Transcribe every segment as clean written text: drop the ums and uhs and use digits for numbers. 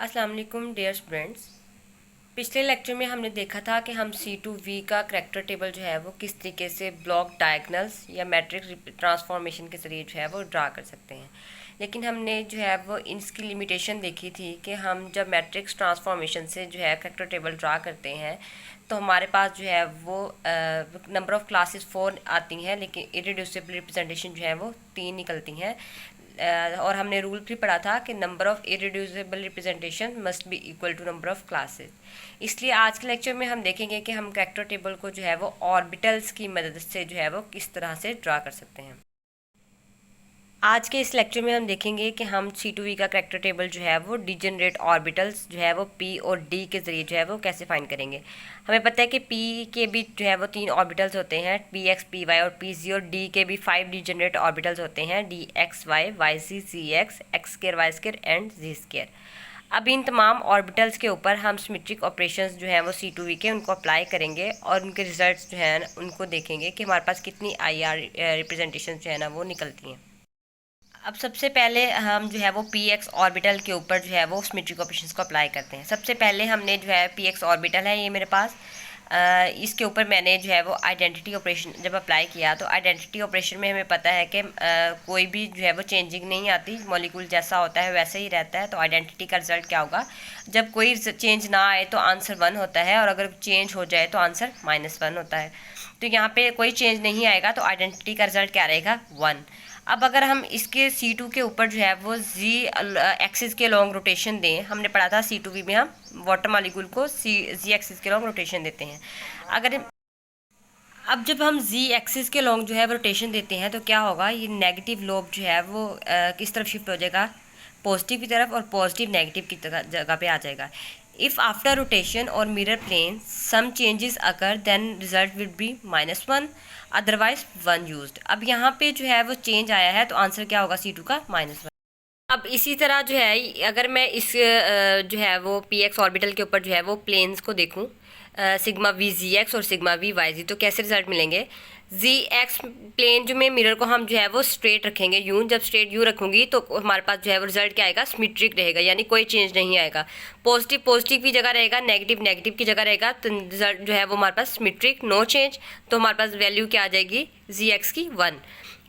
अस्सलाम वालेकुम dear students. पिछले लेक्चर में हमने देखा था कि हम C2V का करैक्टर टेबल जो है वो किस तरीके से ब्लॉक डायगनल्स या मैट्रिक्स ट्रांसफॉर्मेशन के ज़रिए जो है वो ड्रा कर सकते हैं। लेकिन हमने जो है वो इसकी लिमिटेशन देखी थी कि हम जब मैट्रिक्स ट्रांसफॉर्मेशन से जो है करैक्टर टेबल ड्रा करते हैं तो हमारे पास जो है वो नंबर ऑफ़ क्लासेस 4 आती हैं, लेकिन इरेड्यूसिबल रिप्रेजेंटेशन जो है वो 3 निकलती हैं। और हमने रूल भी पढ़ा था कि number of irreducible representation must be equal to number of classes. इसलिए आज के लेक्चर में हम देखेंगे कि हम करैक्टर टेबल को जो है वो ऑर्बिटल्स की मदद से जो है वो किस तरह से ड्रा कर सकते हैं। आज के इस लेक्चर में हम देखेंगे कि हम C2V का करैक्टर टेबल जो है वो डिजेनरेट ऑर्बिटल्स जो है वो P और D के ज़रिए जो है वो कैसे फाइंड करेंगे। हमें पता है कि P के भी जो है वो 3 ऑर्बिटल्स होते हैं, PX, PY और PZ, और D के भी 5 डिजेनरेट ऑर्बिटल्स होते हैं, DXY, YZ, ZX, X square, Y square and Z square. अब इन तमाम ऑर्बिटल्स के ऊपर हम सिमेट्रिक ऑपरेशंस जो हैं वो C2V के उनको अप्लाई करेंगे और उनके रिजल्ट्स जो हैं उनको देखेंगे कि हमारे पास कितनी IR रिप्रेजेंटेशन जो है ना वो निकलती हैं। अब सबसे पहले हम जो है वो PX ऑर्बिटल के ऊपर जो है वो सिमेट्रिक ऑपरेशंस को अप्लाई करते हैं। सबसे पहले हमने जो है PX ऑर्बिटल है ये मेरे पास, इसके ऊपर मैंने जो है वो आइडेंटिटी ऑपरेशन जब अप्लाई किया तो आइडेंटिटी ऑपरेशन में हमें पता है कि कोई भी जो है वो चेंजिंग नहीं आती, मॉलिक्यूल जैसा होता है वैसे ही रहता है। तो आइडेंटिटी का रिजल्ट क्या होगा, जब कोई चेंज ना आए तो आंसर 1 होता है और अगर चेंज हो जाए तो आंसर -1 होता है। तो यहाँ पे कोई चेंज नहीं आएगा तो आइडेंटिटी का रिजल्ट क्या रहेगा, 1। अब अगर हम इसके C2 के ऊपर जो है वो Z एक्सिस के लॉन्ग रोटेशन दें, हमने पढ़ा था C2V में हम वाटर मॉलिक्यूल को Z एक्सिस के लॉन्ग रोटेशन देते हैं। अगर अब जब हम Z एक्सिस के लॉन्ग जो है वो रोटेशन देते हैं तो क्या होगा, ये नेगेटिव लोब जो है वो किस तरफ शिफ्ट हो जाएगा, पॉजिटिव की तरफ, और पॉजिटिव नेगेटिव की जगह पे आ जाएगा। इफ़ आफ्टर रोटेशन और mirror plane some changes occur then result will be -1, otherwise 1 used. अब यहाँ पे जो है वो चेंज आया है तो आंसर क्या होगा C2 का, -1। अब इसी तरह जो है अगर मैं इस जो है वो PX ऑर्बिटल के ऊपर जो है वो प्लेन्स को देखूँ, सिग्मा वी ZX और सिग्मा वी YZ, तो कैसे रिजल्ट मिलेंगे। ZX प्लेन जो में मिरर को हम जो है वो स्ट्रेट रखेंगे यूँ, जब स्ट्रेट यूँ रखूँगी तो हमारे पास जो है वो रिजल्ट क्या आएगा, सिमेट्रिक रहेगा, यानी कोई चेंज नहीं आएगा। पॉजिटिव पॉजिटिव की जगह रहेगा, नेगेटिव नेगेटिव की जगह रहेगा, तो रिजल्ट जो है वो हमारे पास सिमेट्रिक, नो चेंज। तो हमारे पास वैल्यू क्या आ जाएगी ZX की, 1।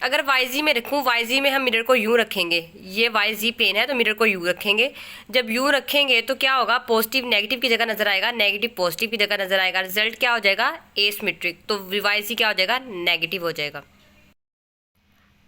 अगर YZ में रखूँ, YZ में हम मिरर को यूँ रखेंगे, ये YZ प्लेन है तो मिरर को यूँ रखेंगे। जब यूँ रखेंगे तो क्या होगा, पॉजिटिव नेगेटिव की जगह नजर आएगा, नेगेटिव पॉजिटिव की जगह नजर आएगा, रिजल्ट क्या हो जाएगा, एसिमेट्रिक। तो YZ क्या हो जाएगा, नेगेटिव हो जाएगा।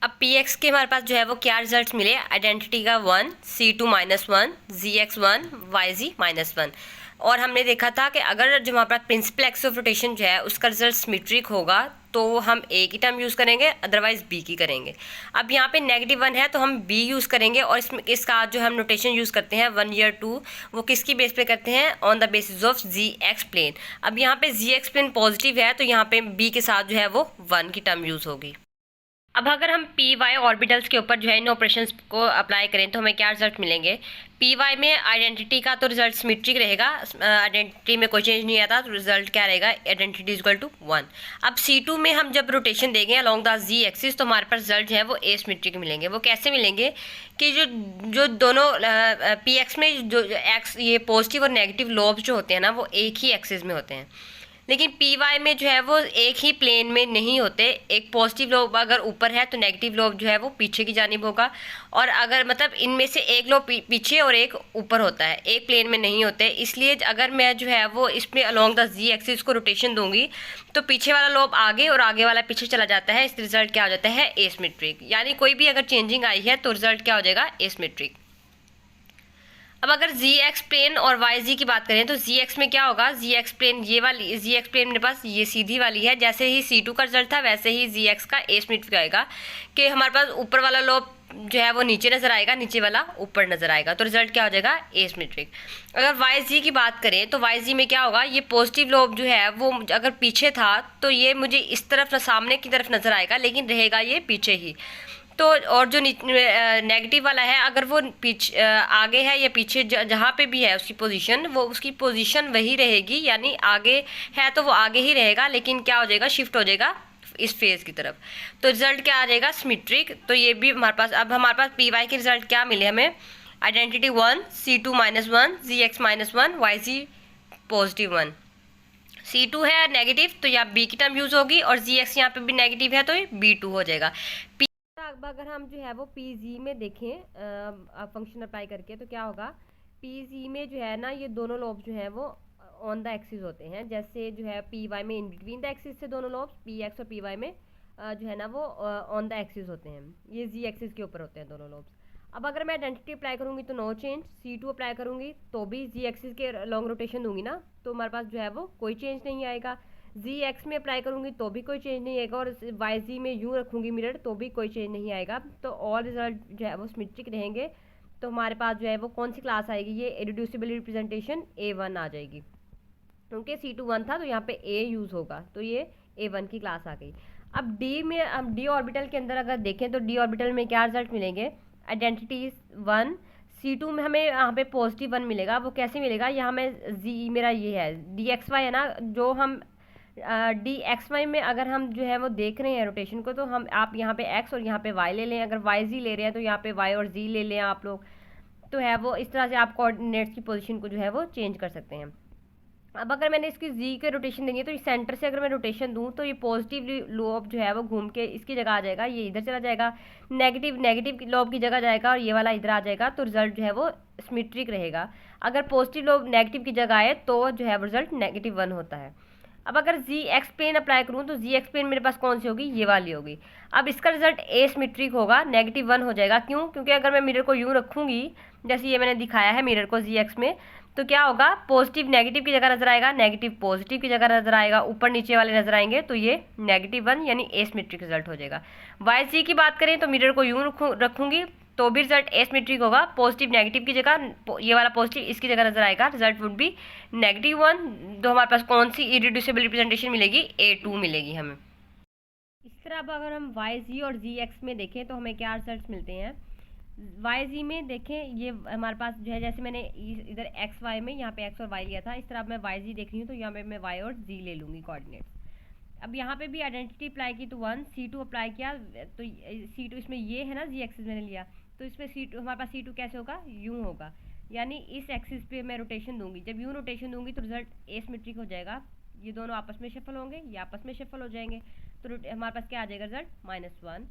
अब PX के हमारे पास जो है वो क्या रिजल्ट्स मिले, आइडेंटिटी का 1, C2 -1, ZX 1, YZ -1। और हमने देखा था कि अगर जो हमारे पास प्रिंसिपल एक्सिस ऑफ रोटेशन जो है उसका रिजल्ट सिमेट्रिक होगा तो हम A की टर्म यूज़ करेंगे, अदरवाइज B की करेंगे। अब यहाँ पे -1 है तो हम B यूज़ करेंगे, और इसमें इसका जो हम नोटेशन यूज़ करते हैं 1 या 2, वो किसकी बेस पे करते हैं, on the basis of ZX plane. अब यहाँ पे ZX प्लेन पॉजिटिव है तो यहाँ पे B के साथ जो है वो 1 की टर्म यूज़ होगी। अब अगर हम PY ऑर्बिटल्स के ऊपर जो है इन ऑपरेशंस को अप्लाई करें तो हमें क्या रिजल्ट मिलेंगे। PY में आइडेंटिटी का तो रिजल्ट सिमेट्रिक रहेगा, आइडेंटिटी में कोई चेंज नहीं आता तो रिजल्ट क्या रहेगा, आइडेंटिटी इज इक्वल टू 1। अब C2 में हम जब रोटेशन देंगे अलॉन्ग द Z एक्सिस तो हमारे पास रिजल्ट जो है वो एसिमेट्रिक मिलेंगे। वो कैसे मिलेंगे कि जो दोनों PX में जो एक्स ये पॉजिटिव और नेगेटिव लोब्स जो होते हैं ना वो एक ही एक्सिस में होते हैं, लेकिन PY में जो है वो एक ही प्लेन में नहीं होते। एक पॉजिटिव लोब अगर ऊपर है तो नेगेटिव लोब जो है वो पीछे की जानिब होगा, और अगर मतलब इनमें से एक लोब पीछे और एक ऊपर होता है, एक प्लेन में नहीं होते। इसलिए अगर मैं जो है वो इसमें अलॉन्ग द Z एक्सिस को रोटेशन दूंगी तो पीछे वाला लोब आगे और आगे वाला पीछे चला जाता है, इस रिजल्ट क्या हो जाता है, एसिमेट्रिक। यानी कोई भी अगर चेंजिंग आई है तो रिजल्ट क्या हो जाएगा, एसिमेट्रिक। अब अगर ZX प्लेन और YZ की बात करें तो ZX में क्या होगा, ZX प्लेन ये वाली ZX प्लेन मेरे पास ये सीधी वाली है, जैसे ही C2 का रिजल्ट था वैसे ही ZX का एसिमेट्रिक आएगा कि हमारे पास ऊपर वाला लोब जो है वो नीचे नजर आएगा, नीचे वाला ऊपर नजर आएगा, तो रिजल्ट क्या हो जाएगा, एसिमेट्रिक। अगर YZ की बात करें तो YZ में क्या होगा, ये पॉजिटिव लोब जो है वो अगर पीछे था तो ये मुझे इस तरफ सामने की तरफ नजर आएगा, लेकिन रहेगा ये पीछे ही। तो और जो नेगेटिव वाला है अगर वो पीछे आगे है या पीछे जहाँ पे भी है उसकी पोजीशन, वो उसकी पोजीशन वही रहेगी, यानी आगे है तो वो आगे ही रहेगा, लेकिन क्या हो जाएगा, शिफ्ट हो जाएगा इस फेज की तरफ। तो रिजल्ट क्या आ जाएगा, सिमेट्रिक। तो ये भी हमारे पास, अब हमारे पास PY के रिजल्ट क्या मिले हमें, identity 1, C2 -1, ZX -1, YZ +1। C2 है नेगेटिव तो यहाँ B की टर्म यूज़ होगी, और ZX यहाँ पे भी नेगेटिव है तो B2 हो जाएगा। अब अगर हम जो है वो PZ में देखें फंक्शन अप्लाई करके तो क्या होगा, PZ में जो है ना ये दोनों लोब जो है वो ऑन द एक्सिस होते हैं। जैसे जो है PY में इन बिटवीन द एक्सिस से दोनों लोब्स, PX और PY में जो है ना वो ऑन द एक्सिस होते हैं। ये Z एक्सिस के ऊपर होते हैं दोनों लोब्स। अब अगर मैं आइडेंटिटी अप्लाई करूँगी तो नो चेंज, C2 अप्लाई करूँगी तो भी Z एक्सिस के लॉन्ग रोटेशन दूंगी ना, तो हमारे पास जो है वो कोई चेंज नहीं आएगा। ZX में अप्लाई करूँगी तो भी कोई चेंज नहीं आएगा, और YZ में यूँ रखूँगी मिरर तो भी कोई चेंज नहीं आएगा। तो ऑल रिजल्ट जो है वो सिमेट्रिक रहेंगे। तो हमारे पास जो है वो कौन सी क्लास आएगी, ये इरेड्यूसिबल रिप्रेजेंटेशन A1 आ जाएगी, क्योंकि C2 1 था तो यहाँ पे A यूज़ होगा, तो ये A1 की क्लास आ गई। अब D में, हम D ऑर्बिटल के अंदर अगर देखें तो D ऑर्बिटल में क्या रिजल्ट मिलेंगे, आइडेंटिटी 1, C2 में हमें यहाँ पे +1 मिलेगा। वो कैसे मिलेगा, यहाँ में Z मेरा ये है DXY है ना, जो हम DXY में अगर हम जो है वो देख रहे हैं रोटेशन को, तो हम आप यहाँ पे X और यहाँ पे Y ले लें। अगर YZ ले रहे हैं तो यहाँ पे Y और Z ले लें आप लोग, तो है वो इस तरह से आप कोऑर्डिनेट्स की पोजीशन को जो है वो चेंज कर सकते हैं। अब अगर मैंने इसकी Z के रोटेशन देंगे तो इस सेंटर से अगर मैं रोटेशन दूँ तो ये पॉजिटिव लोब जो है वो घूम के इसकी जगह आ जाएगा, ये इधर चला जाएगा, नेगेटिव लोब की जगह जाएगा और ये वाला इधर आ जाएगा, तो रिजल्ट जो है वो सिमेट्रिक रहेगा। अगर पॉजिटिव लोब नेगेटिव की जगह आए तो जो है वो रिजल्ट -1 होता है। अब अगर ZX प्लेन अप्लाई करूँ तो ZX प्लेन मेरे पास कौन सी होगी, ये वाली होगी। अब इसका रिजल्ट एसिमेट्रिक होगा, -1 हो जाएगा। क्यों, क्योंकि अगर मैं मिरर को यूँ रखूँगी जैसे ये मैंने दिखाया है मिरर को ZX में, तो क्या होगा, पॉजिटिव नेगेटिव की जगह नजर आएगा, नेगेटिव पॉजिटिव की जगह नजर आएगा, ऊपर नीचे वाले नजर आएंगे, तो ये -1 यानी एसिमेट्रिक रिजल्ट हो जाएगा। YZ की बात करें तो मिरर को यूँ रखूँगी तो भी रिजल्ट एसिमेट्रिक होगा, पॉजिटिव नेगेटिव की जगह, ये वाला पॉजिटिव इसकी जगह नजर आएगा, रिजल्ट वुड बी -1। तो हमारे पास कौन सी इरेड्यूसिबल रिप्रेजेंटेशन मिलेगी, A2 मिलेगी हमें। इस तरह अब अगर हम YZ और ZX में देखें तो हमें क्या रिजल्ट मिलते हैं। YZ में देखें ये हमारे पास जो है, जैसे मैंने इधर XY में यहाँ पे X और Y लिया था, इस तरह अब मैं YZ देख रही हूँ तो यहाँ पे मैं Y और Z ले लूँगी कोऑर्डिनेट्स। अब यहाँ पे भी आइडेंटिटी अप्लाई की तो 1, C2 अप्लाई किया तो C2 इसमें ये है ना, Z एक्सिस मैंने लिया, तो इसमें C2 हमारे पास C2 कैसे होगा, यूँ होगा, यानी इस एक्सिस पे मैं रोटेशन दूंगी। जब यूँ रोटेशन दूंगी तो रिजल्ट एसिमेट्रिक हो जाएगा, ये दोनों आपस में शफल होंगे, ये आपस में शफल हो जाएंगे, तो हमारे पास क्या आ जाएगा, रिजल्ट -1।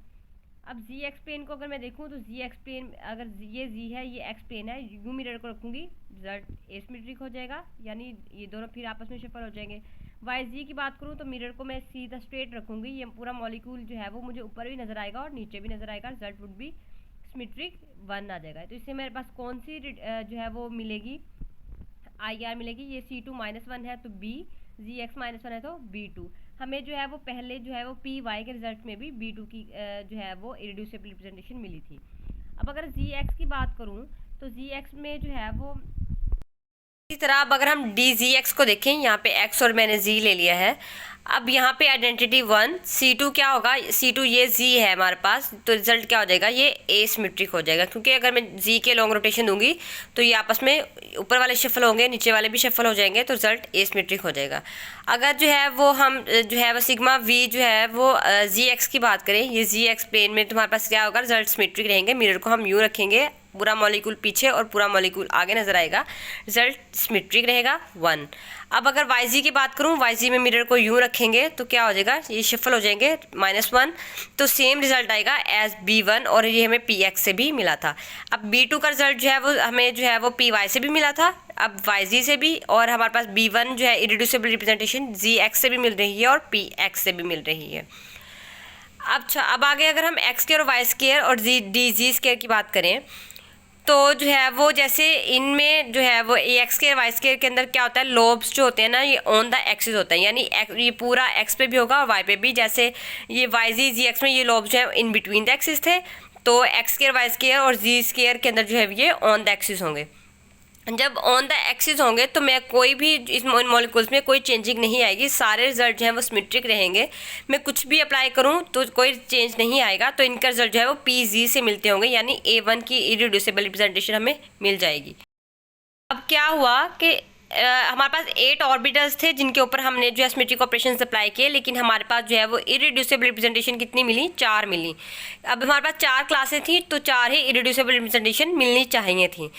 अब ZX प्लेन को अगर मैं देखूँ तो ZX प्लेन, अगर ये Z है ये X प्लेन है, यूँ मिरर को रखूँगी रिजल्ट एसिमेट्रिक हो जाएगा, यानी ये दोनों फिर आपस में शफल हो जाएंगे। YZ की बात करूँ तो मिरर को मैं सीधा स्ट्रेट रखूँगी, ये पूरा मॉलिक्यूल जो है वो मुझे ऊपर भी नजर आएगा और नीचे भी नजर आएगा, रिजल्ट वुड बी सिमेट्रिक 1 आ जाएगा। तो इससे मेरे पास कौन सी जो है वो मिलेगी, IR मिलेगी। ये C2 -1 है तो B, ZX -1 है तो B2। हमें जो है वो पहले जो है वो PY के रिजल्ट में भी B2 की जो है वो इरेड्यूसिबल रिप्रेजेंटेशन मिली थी। अब अगर ZX की बात करूँ तो ZX में जो है वो इसी तरह, अब अगर हम DZX को देखें, यहाँ पे X और मैंने Z ले लिया है। अब यहाँ पे आइडेंटिटी 1, C2 क्या होगा, C2 ये Z है हमारे पास, तो रिजल्ट क्या हो जाएगा, ये एसिमेट्रिक हो जाएगा, क्योंकि अगर मैं Z के लॉन्ग रोटेशन दूंगी तो ये आपस में ऊपर वाले शफल होंगे, नीचे वाले भी शफल हो जाएंगे, तो रिजल्ट एसिमेट्रिक हो जाएगा। अगर जो है वो हम जो है वो सिग्मा V जो है वो ZX की बात करें, ये ZX प्लेन में तुम्हारे पास क्या होगा, रिजल्ट सिमेट्रिक रहेंगे। मिरर को हम यूँ रखेंगे, पूरा मॉलिक्यूल पीछे और पूरा मॉलिक्यूल आगे नजर आएगा, रिजल्ट सिमेट्रिक रहेगा 1। अब अगर YZ की बात करूँ, YZ में मिरर को यूँ रखेंगे तो क्या हो जाएगा, ये शफल हो जाएंगे, -1, तो सेम रिजल्ट आएगा एज B1, और ये हमें PX से भी मिला था। अब B2 का रिजल्ट जो है वो हमें जो है वो PY से भी मिला था, अब YZ से भी, और हमारे पास B1 जो है इरेड्यूसिबल रिप्रेजेंटेशन ZX से भी मिल रही है और PX से भी मिल रही है। अच्छा, अब आगे अगर हम X स्क्वायर और Y स्क्वायर और DZ स्क्वायर की बात करें तो जो है वो जैसे इनमें जो है वो X स्क्वायर Y स्क्वायर के अंदर क्या होता है, लोब्स जो होते हैं ना ये ऑन द एक्सिस होता है, यानी ये पूरा X पे भी होगा और Y पे भी। जैसे ये YZ ZX में ये लोब्स जो है इन बिटवीन द एक्सिस थे, तो X स्क्वायर Y स्क्वायर और Z स्क्वायर के अंदर जो है ये ऑन द एक्सिस होंगे। जब ऑन द एक्सिस होंगे तो मैं कोई भी इस मॉलिक्यूल्स में कोई चेंजिंग नहीं आएगी, सारे रिजल्ट जो हैं वो सिमेट्रिक रहेंगे। मैं कुछ भी अप्लाई करूं तो कोई चेंज नहीं आएगा, तो इनका रिजल्ट जो है वो PZ से मिलते होंगे, यानी A1 की इरेड्यूसिबल रिप्रेजेंटेशन हमें मिल जाएगी। अब क्या हुआ कि हमारे पास 8 ऑर्बिटल्स थे जिनके ऊपर हमने जो है सिमेट्रिक ऑपरेशंस अप्लाई किए, लेकिन हमारे पास जो है वो इरेड्यूसिबल रिप्रेजेंटेशन कितनी मिली, 4 मिली। अब हमारे पास 4 क्लासें थी तो 4 ही इरेड्यूसिबल रिप्रेजेंटेशन मिलनी चाहिए थी।